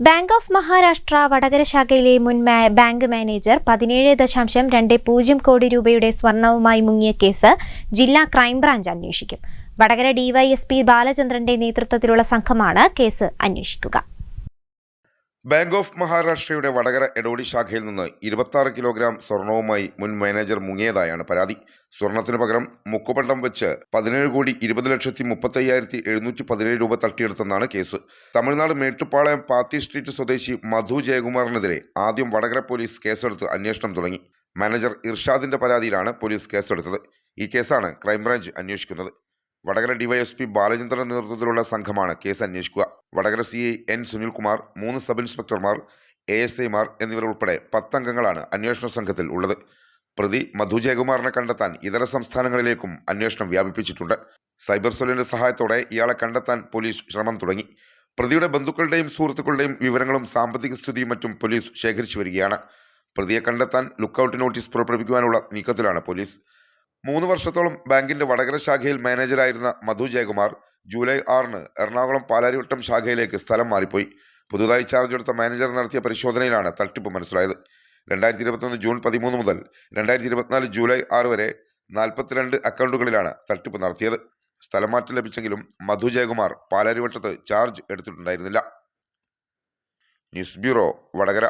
Bank of Maharashtra Vadakara ശാഖയിലെ മുൻ bank manager 17.20 കോടി രൂപയുടെ സ്വർണവുമായി മുങ്ങിയ കേസ് ജില്ലാ ക്രൈംബ്രാഞ്ച് അന്വേഷിക്കും. വടകര ഡിവൈഎസ്പി ബാലചന്ദ്രന്റെ നേതൃത്വത്തിലുള്ള സംഘമാണ് കേസ് അന്വേഷിക്കുക. ബാങ്ക് ഓഫ് മഹാരാഷ്ട്രയുടെ വടകര എടോടി ശാഖയിൽ നിന്ന് 26 കിലോഗ്രാം സ്വർണവുമായി മുൻ മാനേജർ മുങ്ങിയതായാണ് പരാതി. സ്വർണത്തിനു പകരം മുക്കുപണ്ടം വെച്ച് 17,20,35,717 രൂപ തട്ടിയെടുത്തെന്നാണ് കേസ്. തമിഴ്നാട് മേട്ടുപ്പാളയം പാത്തി സ്ട്രീറ്റ് സ്വദേശി മധു ജയകുമാറിനെതിരെ ആദ്യം വടകര പോലീസ് കേസെടുത്ത് അന്വേഷണം തുടങ്ങി. മാനേജർ ഇർഷാദിന്റെ പരാതിയിലാണ് പോലീസ് കേസെടുത്തത്. ഈ കേസാണ് ക്രൈംബ്രാഞ്ച് അന്വേഷിക്കുന്നത്. വടകര ഡിവൈഎസ്പി ബാലചന്ദ്രന്റെ നേതൃത്വത്തിലുള്ള സംഘമാണ് കേസ് അന്വേഷിക്കുക. Vadakara CI N Sunilkumar, 3 sub ഇൻസ്പെക്ടർമാർ, ASIമാർ എന്നിവരുൾപ്പെടെ 10 അംഗങ്ങളാണ് അന്വേഷണ സംഘത്തിൽ ഉള്ളത്. പ്രതി മധു ജയകുമാറിനെ കണ്ടെത്താൻ ഇതര സംസ്ഥാനങ്ങളിലേക്കും അന്വേഷണം വ്യാപിപ്പിച്ചിട്ടുണ്ട്. സൈബർ സെല്ലിന്റെ സഹായത്തോടെ ഇയാളെ കണ്ടെത്താൻ പോലീസ് ശ്രമം തുടങ്ങി. പ്രതിയുടെ ബന്ധുക്കളുടെയും സുഹൃത്തുക്കളുടെയും വിവരങ്ങളും സാമ്പത്തിക സ്ഥിതിയും മറ്റും പോലീസ് ശേഖരിച്ചു വരികയാണ്. പ്രതിയെ കണ്ടെത്താൻ ലുക്കൌട്ട് നോട്ടീസ് പുറപ്പെടുവിക്കുവാനുള്ള നീക്കത്തിലാണ് പോലീസ്. 3 വർഷത്തോളം ബാങ്കിന്റെ വടകര ശാഖയിൽ മാനേജരായിരുന്ന മധു ജയകുമാർ ജൂലൈ 6 എറണാകുളം പാലാരിവട്ടം ശാഖയിലേക്ക് സ്ഥലം മാറിപ്പോയി. പുതുതായി ചാർജ് എടുത്ത മാനേജർ നടത്തിയ പരിശോധനയിലാണ് തട്ടിപ്പ് മനസ്സിലായത്. 2021 ജൂൺ 13 മുതൽ 2024 ജൂലൈ 6 വരെ 42 അക്കൗണ്ടുകളിലാണ് തട്ടിപ്പ് നടത്തിയത്. സ്ഥലമാറ്റം ലഭിച്ചെങ്കിലും മധു ജയകുമാർ പാലാരിവട്ടത്ത് ചാർജ് എടുത്തിട്ടുണ്ടായിരുന്നില്ല. News bureau, Vadakara.